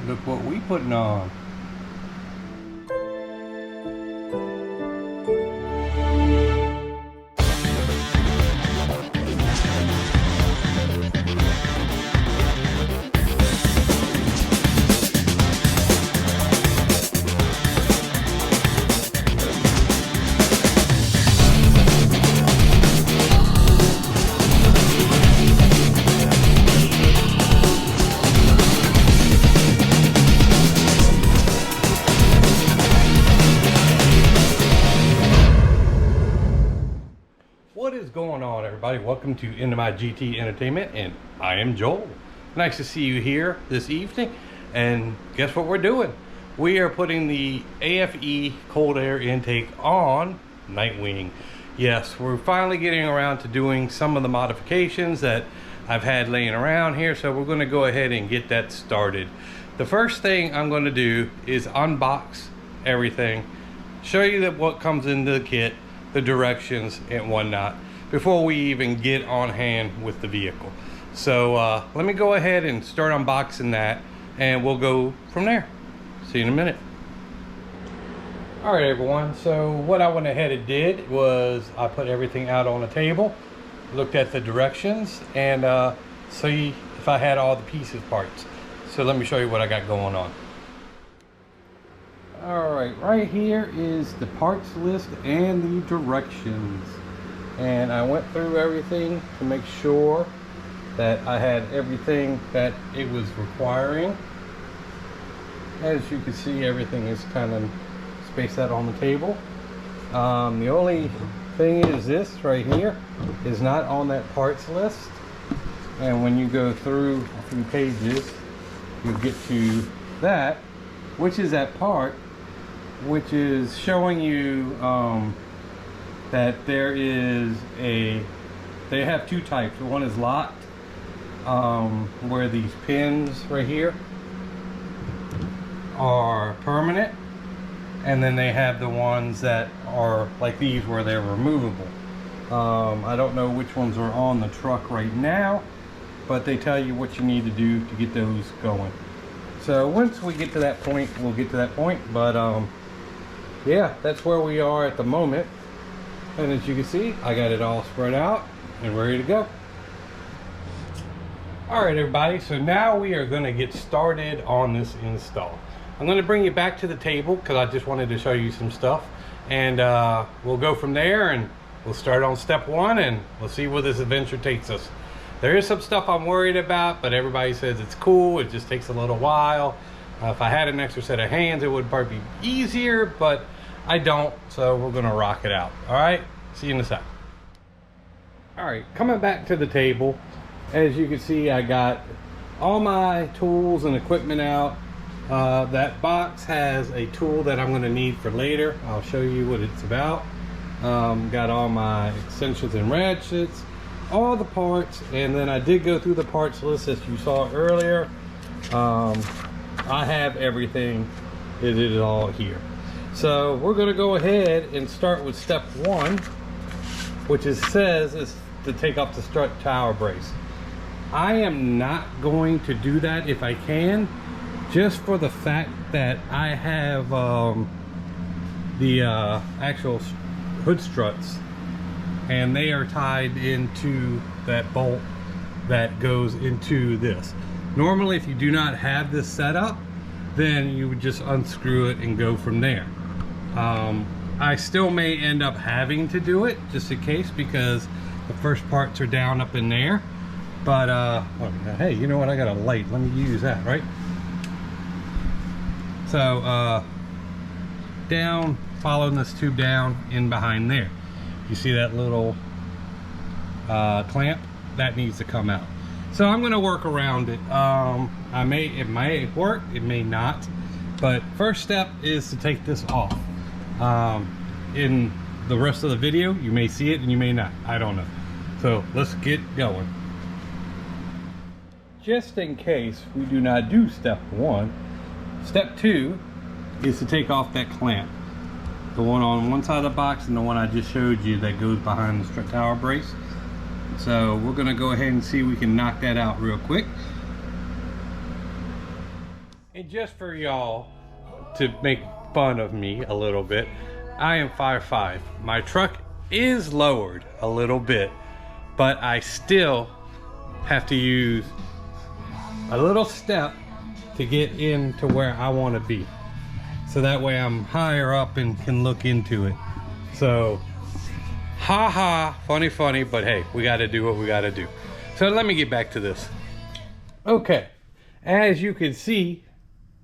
Look what we putting on. What is going on, everybody? Welcome to Into My GT Entertainment, and I am Joel. Nice to see you here this evening. And guess what we're doing? We are putting the AFE cold air intake on Nightwing. Yes, we're finally getting around to doing some of the modifications that I've had laying around here, so we're going to go ahead and get that started. The first thing I'm going to do is unbox everything, show you that what comes into the kit, the directions and whatnot, before we even get on hand with the vehicle. So let me go ahead and start unboxing that, and we'll go from there. See you in a minute. All right, everyone, so what I went ahead and did was I put everything out on the table, looked at the directions, and see if I had all the pieces parts. So let me show you what I got going on. Alright, right here is the parts list and the directions, and I went through everything to make sure that I had everything that it was requiring. As you can see, everything is kind of spaced out on the table. The only thing is this right here is not on that parts list, and when you go through a few pages you get to that, which is that part which is showing you that there is they have two types. One is locked, where these pins right here are permanent, and then they have the ones that are like these where they're removable. I don't know which ones are on the truck right now, but they tell you what you need to do to get those going. So once we get to that point, we'll get to that point, but yeah, that's where we are at the moment. And as you can see, I got it all spread out and ready to go. All right, everybody, so now we are going to get started on this install. I'm going to bring you back to the table because I just wanted to show you some stuff, and we'll go from there, and we'll start on step one, and we'll see where this adventure takes us. There is some stuff I'm worried about, but everybody says it's cool. It just takes a little while. If I had an extra set of hands, it would probably be easier, but I don't, so we're gonna rock it out. All right, see you in a sec. All right, coming back to the table, as you can see, I got all my tools and equipment out. That box has a tool that I'm gonna need for later. I'll show you what it's about. Got all my extensions and ratchets, all the parts, and then I did go through the parts list as you saw earlier. I have everything. It is all here. So we're going to go ahead and start with step one, which says is to take off the strut tower brace. I am not going to do that if I can, just for the fact that I have the actual hood struts, and they are tied into that bolt that goes into this. Normally, if you do not have this set up, then you would just unscrew it and go from there. I still may end up having to do it just in case, because the first parts are down up in there. But hey, you know what, I got a light, let me use that, right? So down, following this tube down in behind there, you see that little clamp that needs to come out. So I'm going to work around it. It may work, it may not, but first step is to take this off. In the rest of the video you may see it and you may not, I don't know. So let's get going. Just in case we do not do step one, step two is to take off that clamp, the one on one side of the box and the one I just showed you that goes behind the strut tower brace. So we're going to go ahead and see if we can knock that out real quick. And just for y'all to make fun of me a little bit, I am 5'5". My truck is lowered a little bit, but I still have to use a little step to get into where I want to be. So that way I'm higher up and can look into it. So, haha, funny, but hey, we got to do what we got to do. So let me get back to this. Okay, as you can see,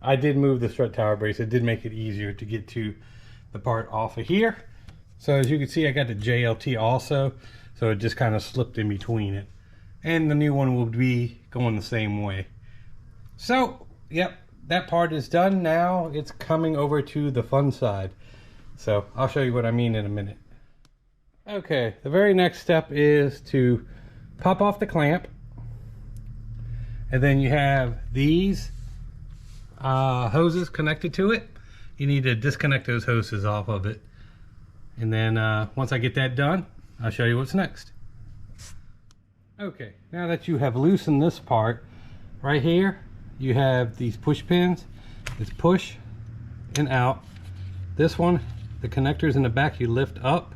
I did move the strut tower brace. It did make it easier to get to the part off of here. So as you can see, I got the JLT also, so it just kind of slipped in between it. And the new one will be going the same way. So, yep, that part is done. Now it's coming over to the fun side. So I'll show you what I mean in a minute. Okay, the very next step is to pop off the clamp. And then you have these hoses connected to it. You need to disconnect those hoses off of it. And then once I get that done, I'll show you what's next. Okay, now that you have loosened this part, right here, you have these push pins. It's push and out. This one, the connectors in the back, you lift up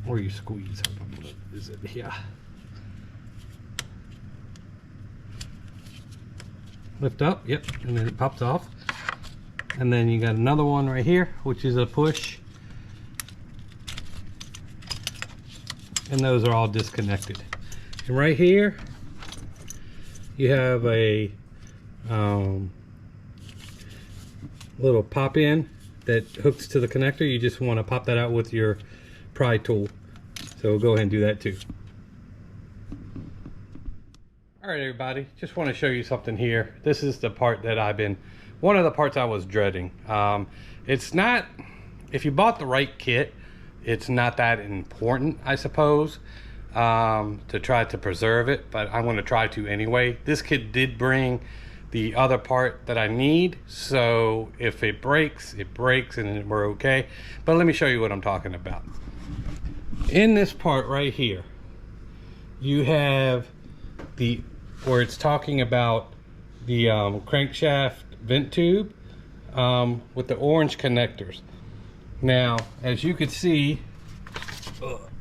or you squeeze. Is it here? Lift up, yep, and then it pops off. And then you got another one right here, which is a push. And those are all disconnected. And right here, you have a little pop in that hooks to the connector. You just want to pop that out with your pry tool. So go ahead and do that too. All right, everybody, just want to show you something here. This is the part that one of the parts I was dreading. It's not, if you bought the right kit, it's not that important, I suppose, to try to preserve it, but I'm going to try to anyway. This kit did bring the other part that I need, so if it breaks, it breaks and we're okay. But let me show you what I'm talking about. In this part right here, you have where it's talking about the crankshaft vent tube with the orange connectors. Now, as you can see,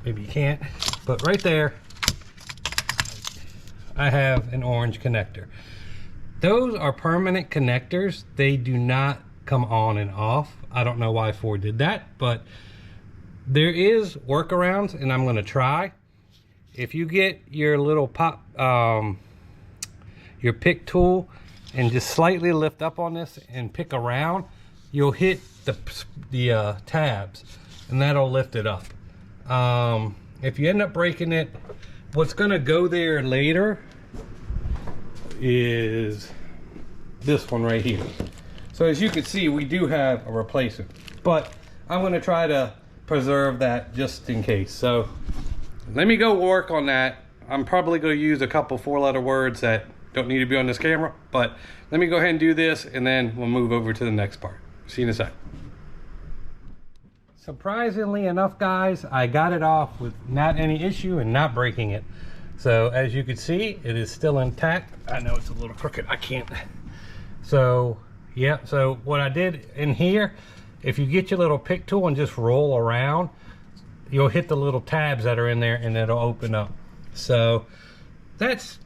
maybe you can't, but right there, I have an orange connector. Those are permanent connectors. They do not come on and off. I don't know why Ford did that, but there is workarounds, and I'm going to try. If you get your little your pick tool and just slightly lift up on this and pick around, you'll hit the tabs, and that'll lift it up. If you end up breaking it, what's going to go there later is this one right here. So as you can see, we do have a replacement, but I'm going to try to preserve that just in case. So let me go work on that. I'm probably going to use a couple 4-letter words that don't need to be on this camera, but let me go ahead and do this, and then we'll move over to the next part. See you in a sec. Surprisingly enough, guys, I got it off with not any issue and not breaking it. So as you can see, it is still intact. I know it's a little crooked, I can't. So yeah, so what I did in here, if you get your little pick tool and just roll around, you'll hit the little tabs that are in there and it'll open up. So that's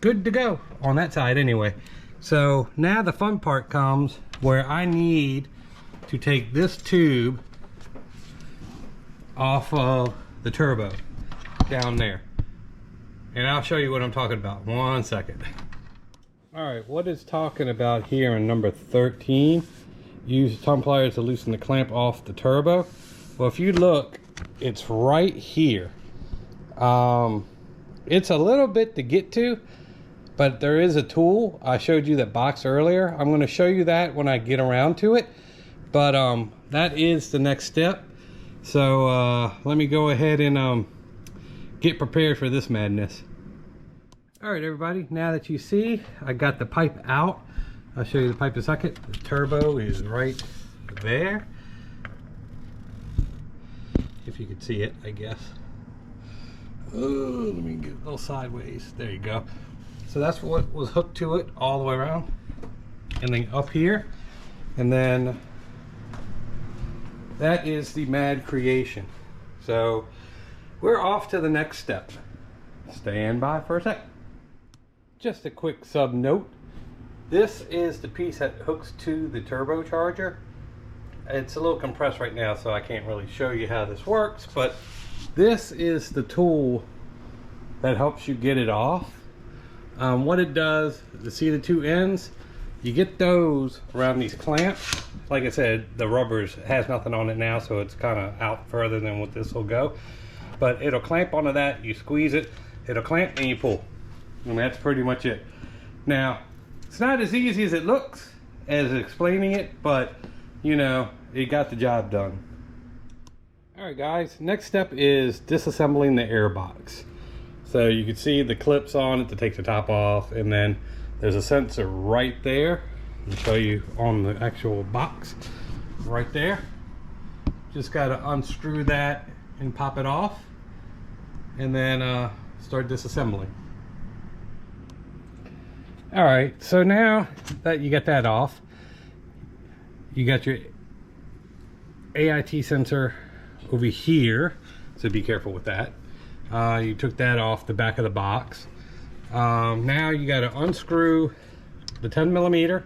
good to go on that side anyway. So now the fun part comes where I need to take this tube off of the turbo down there, and I'll show you what I'm talking about. 1 second. All right, what it's talking about here in number 13, use tongue pliers to loosen the clamp off the turbo. Well, if you look, it's right here. It's a little bit to get to, but there is a tool. I showed you that box earlier. I'm going to show you that when I get around to it, but that is the next step. So let me go ahead and get prepared for this madness. All right, everybody, now that you see I got the pipe out, I'll show you the pipe in a second. The turbo is right there, if you can see it, I guess. Oh, let me get a little sideways. There you go. So that's what was hooked to it all the way around. and then up here, and then that is the Mad Creation. So we're off to the next step. Stand by for a sec. Just a quick sub note. This is the piece that hooks to the turbocharger. It's a little compressed right now, so I can't really show you how this works, but this is the tool that helps you get it off. What it does, you see the two ends? You get those around these clamps. Like I said, the rubber has nothing on it now, so it's kind of out further than what this will go. But it'll clamp onto that, you squeeze it, it'll clamp, and you pull. And that's pretty much it. Now, it's not as easy as it looks as explaining it, but you know, it got the job done. Alright guys, next step is disassembling the air box. So you can see the clips on it to take the top off, and then there's a sensor right there. I'll show you on the actual box right there. Just got to unscrew that and pop it off, and then start disassembling. Alright, so now that you got that off, you got your AIT sensor over here, so be careful with that. You took that off the back of the box. Now you got to unscrew the 10mm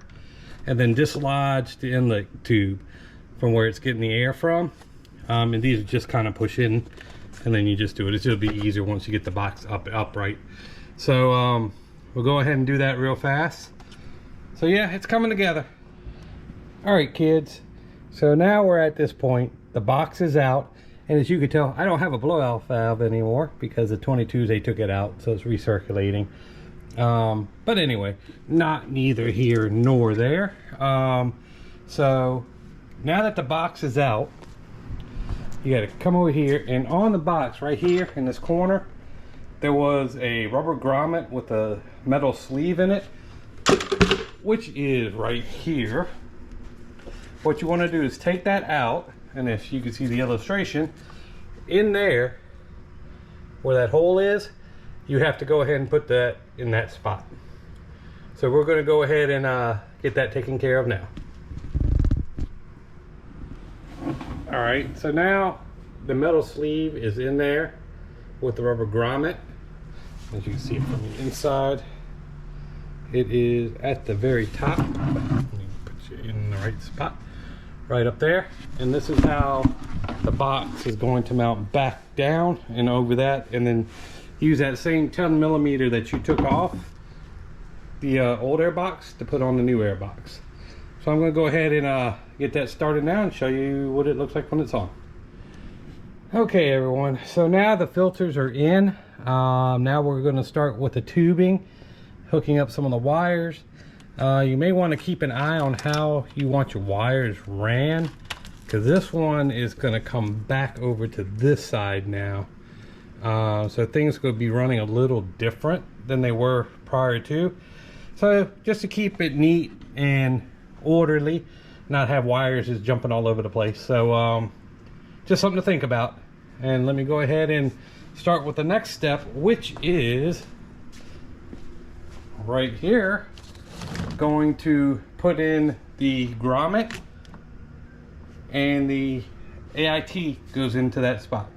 and then dislodge the inlet tube from where it's getting the air from. And these just kind of push in, and then you just do it. It's just be easier once you get the box upright. So we'll go ahead and do that real fast. So yeah, it's coming together. All right, kids. So now we're at this point. The box is out, and as you can tell, I don't have a blowout valve anymore because the 22s, they took it out, so it's recirculating. But anyway, neither here nor there. So now that the box is out, you got to come over here, and on the box right here in this corner, there was a rubber grommet with a metal sleeve in it, which is right here. What you want to do is take that out, and if you can see the illustration in there where that hole is, you have to go ahead and put that in that spot. So we're going to go ahead and get that taken care of now. All right, so now the metal sleeve is in there with the rubber grommet. As you can see it from the inside, it is at the very top. Let me put you in the right spot, right up there. And this is how the box is going to mount back down and over that, and then use that same 10mm that you took off the old air box to put on the new air box. So I'm going to go ahead and get that started now and show you what it looks like when it's on. Okay everyone, so now the filters are in. Now we're going to start with the tubing, hooking up some of the wires. You may want to keep an eye on how you want your wires ran, because this one is going to come back over to this side now. So things are going to be running a little different than they were prior to. So just to keep it neat and orderly, not have wires just jumping all over the place. So just something to think about. And let me go ahead and start with the next step, which is right here. Going to put in the grommet, and the AIT goes into that spot.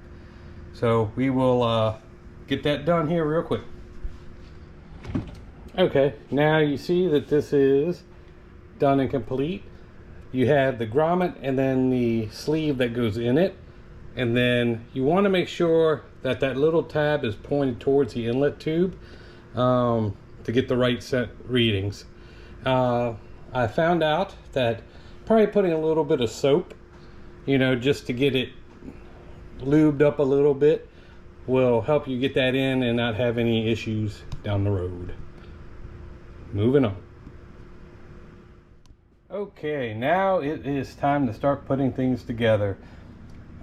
So we will get that done here real quick. Okay, now you see that this is done and complete. You have the grommet and then the sleeve that goes in it, and then you want to make sure that that little tab is pointed towards the inlet tube to get the right set readings. I found out that probably putting a little bit of soap, you know, just to get it lubed up a little bit, will help you get that in and not have any issues down the road. Moving on. Okay, now it is time to start putting things together.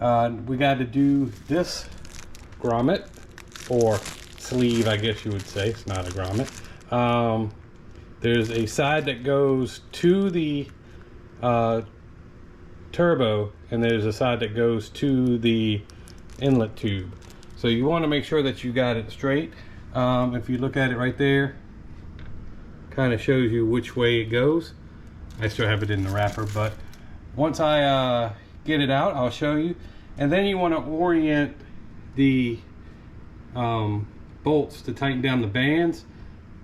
We got to do this grommet, or sleeve, I guess you would say. It's not a grommet. There's a side that goes to the turbo, and there's a side that goes to the inlet tube. So you want to make sure that you got it straight. If you look at it right there, kind of shows you which way it goes. I still have it in the wrapper, but once I get it out, I'll show you. And then you want to orient the bolts to tighten down the bands,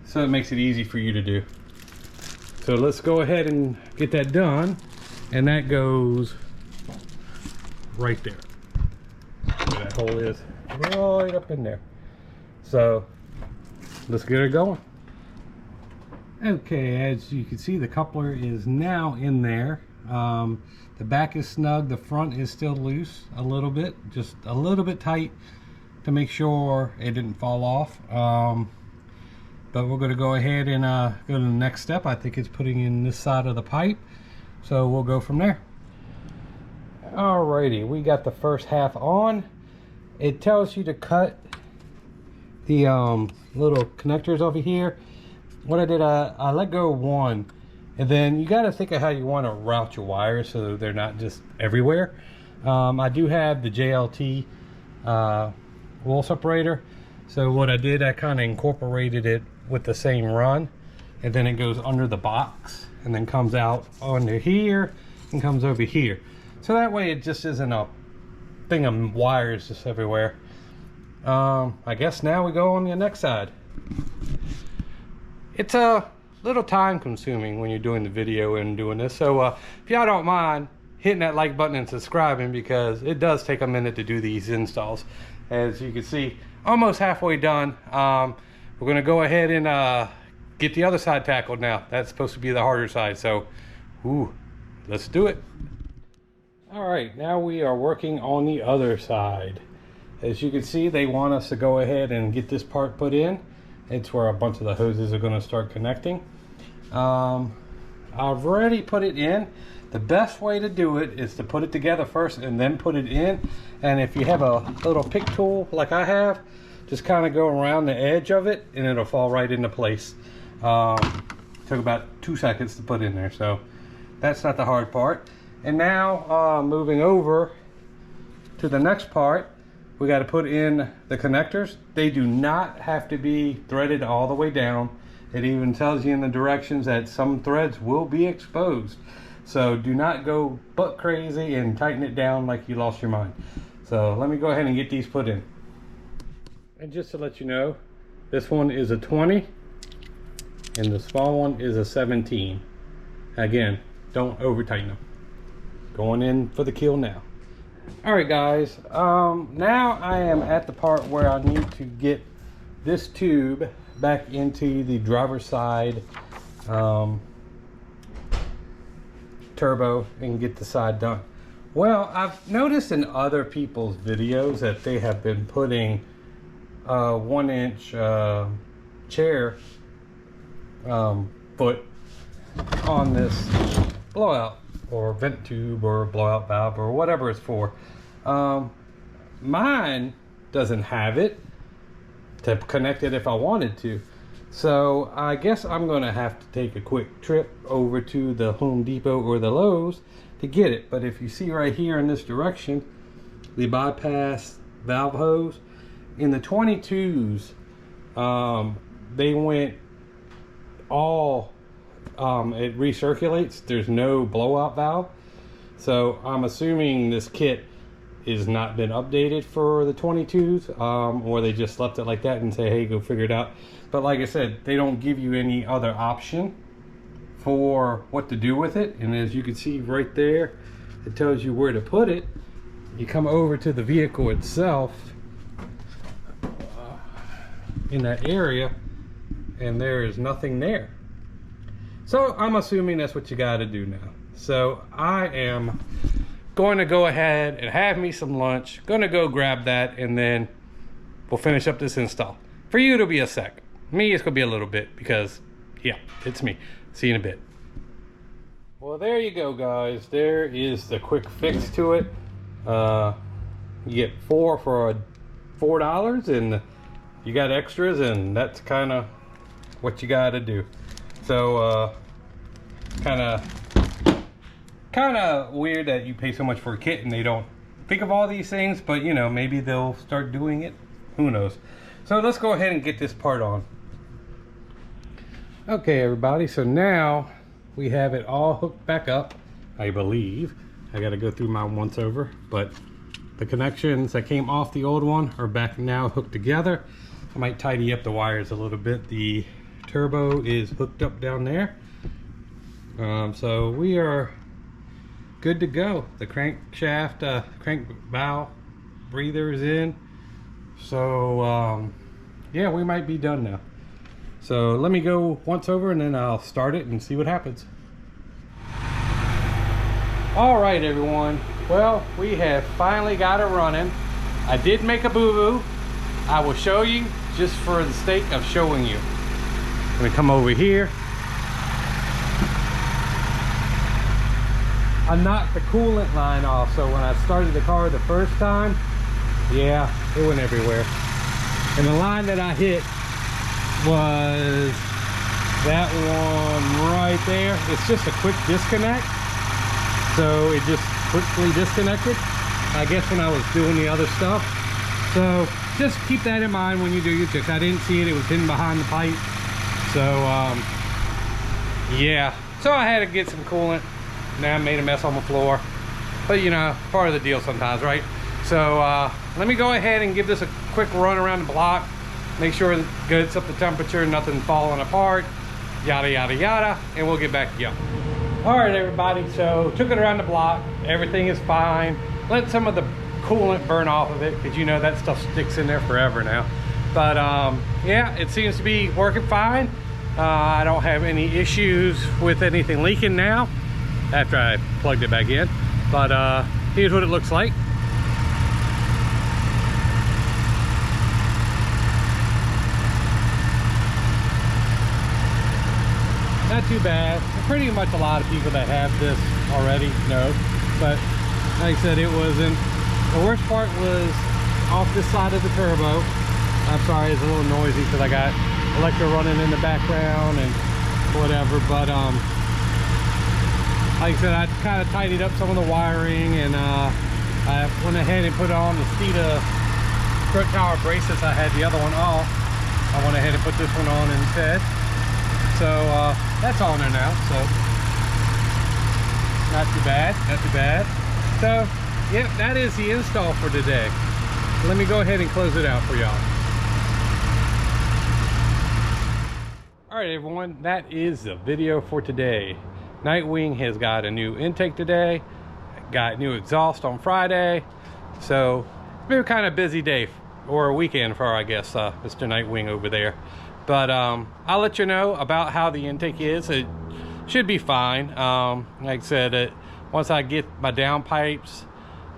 so it makes it easy for you to do. So let's go ahead and get that done. And that goes right there, where that hole is, right up in there. So let's get it going. Okay, as you can see, the coupler is now in there. The back is snug, the front is still loose a little bit, just a little bit tight to make sure it didn't fall off. But we're going to go ahead and go to the next step. I think it's putting in this side of the pipe, so we'll go from there. Alrighty, we got the first half on. It tells you to cut the little connectors over here. What I did, I let go of one, and then you got to think of how you want to route your wires so they're not just everywhere. I do have the JLT wool separator, so what I did, I kind of incorporated it with the same run, and then it goes under the box and then comes out under here and comes over here, so that way it just isn't a thing of wires just everywhere. I guess now we go on the next side. It's a little time consuming when you're doing the video and doing this, so if y'all don't mind hitting that like button and subscribing, because it does take a minute to do these installs. As you can see, almost halfway done. We're gonna go ahead and get the other side tackled now. That's supposed to be the harder side, so let's do it. All right, now we are working on the other side. As you can see, they want us to go ahead and get this part put in. It's where a bunch of the hoses are going to start connecting. I've already put it in. The best way to do it is to put it together first and then put it in. And if you have a little pick tool like I have, just kind of go around the edge of it and it'll fall right into place. Took about 2 seconds to put in there, so that's not the hard part. And now moving over to the next part, we got to put in the connectors. They do not have to be threaded all the way down. It even tells you in the directions that some threads will be exposed. So do not go butt crazy and tighten it down like you lost your mind. So let me go ahead and get these put in. And just to let you know, this one is a 20 and the small one is a 17. Again, don't over tighten them. Going in for the kill now. Alright guys, now I am at the part where I need to get this tube back into the driver's side turbo and get the side done. Well, I've noticed in other people's videos that they have been putting 1-inch chair foot on this blowout or vent tube or blowout valve or whatever it's for. Mine doesn't have it to connect it if I wanted to, so I guess I'm gonna have to take a quick trip over to the Home Depot or the Lowe's to get it. But if you see right here in this direction, the bypass valve hose in the 22s, they went all it recirculates. There's no blowout valve, so I'm assuming this kit is not been updated for the 22s, or they just left it like that and say, hey, go figure it out. But like I said, they don't give you any other option for what to do with it. And as you can see right there, it tells you where to put it. You come over to the vehicle itself in that area, and there is nothing there. So I'm assuming that's what you got to do now. So I am going to go ahead and have me some lunch. Gonna go grab that, and then we'll finish up this install. For you, it'll be a sec. Me, it's gonna be a little bit, because yeah, it's me. See you in a bit. Well, there you go, guys. There is the quick fix to it. You get 4 for $4, and you got extras, and that's kind of what you got to do. So kind of weird that you pay so much for a kit and they don't think of all these things, but you know, maybe they'll start doing it. Who knows? So let's go ahead and get this part on. Okay, everybody, so now we have it all hooked back up, I believe. I got to go through my once over, but the connections that came off the old one are back now hooked together. I might tidy up the wires a little bit. The turbo is hooked up down there. So we are good to go. The crankshaft, crank valve breather is in. So yeah, we might be done now. So let me go once over and then I'll start it and see what happens. All right, everyone. Well, we have finally got it running. I did make a boo-boo. I will show you just for the sake of showing you. I'm gonna come over here. I knocked the coolant line off, so when I started the car the first time, yeah, it went everywhere. And the line that I hit was that one right there. It's just a quick disconnect. So it just quickly disconnected, I guess, when I was doing the other stuff. So just keep that in mind when you do your checks. I didn't see it, it was hidden behind the pipe. So yeah, so I had to get some coolant. Now I made a mess on the floor, but you know, part of the deal sometimes, right? So let me go ahead and give this a quick run around the block, make sure it gets up the temperature, nothing falling apart, yada yada yada, and we'll get back to you. All right, everybody, so took it around the block. Everything is fine. Let some of the coolant burn off of it, because you know that stuff sticks in there forever now. But yeah, it seems to be working fine. I don't have any issues with anything leaking now after I plugged it back in. But here's what it looks like. Not too bad. Pretty much a lot of people that have this already know, but like I said, it wasn't. The worst part was off this side of the turbo. I'm sorry, it's a little noisy because I got electro running in the background and whatever, but like I said, I kind of tidied up some of the wiring, and I went ahead and put on the Steeda strut tower braces. I had the other one off. I went ahead and put this one on instead. So that's on there now, so not too bad, not too bad. So yeah, that is the install for today. Let me go ahead and close it out for y'all. All right, everyone, that is the video for today. Nightwing has got a new intake today, got new exhaust on Friday, so it's been a kind of busy day, or a weekend for, I guess, Mr. Nightwing over there. But I'll let you know about how the intake is. It should be fine. Like I said, once I get my downpipes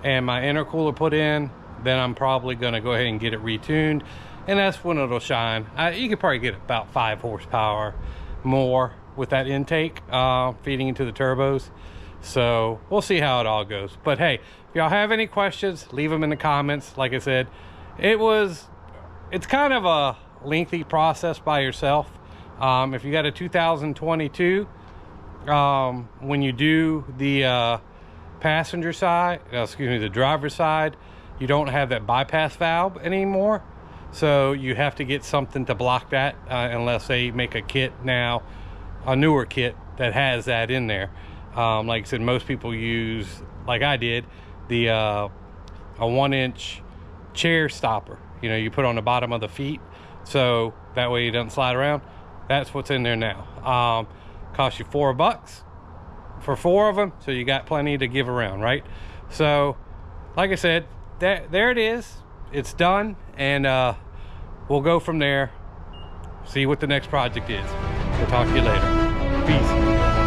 and my intercooler put in, then I'm probably going to go ahead and get it retuned, and that's when it'll shine. You could probably get about 5 horsepower more with that intake feeding into the turbos. So we'll see how it all goes. But hey, if y'all have any questions, leave them in the comments. Like I said, it's kind of a lengthy process by yourself. If you got a 2022, when you do the passenger side, excuse me, the driver's side, you don't have that bypass valve anymore, so you have to get something to block that, unless they make a kit now, a newer kit that has that in there. Like I said, most people use, like I did, the a 1-inch chair stopper, you know, you put on the bottom of the feet, so that way it doesn't slide around. That's what's in there now. Cost you $4 for 4 of them, so you got plenty to give around, right? So like I said, there it is, it's done, and we'll go from there, see what the next project is. We'll talk to you later. Peace.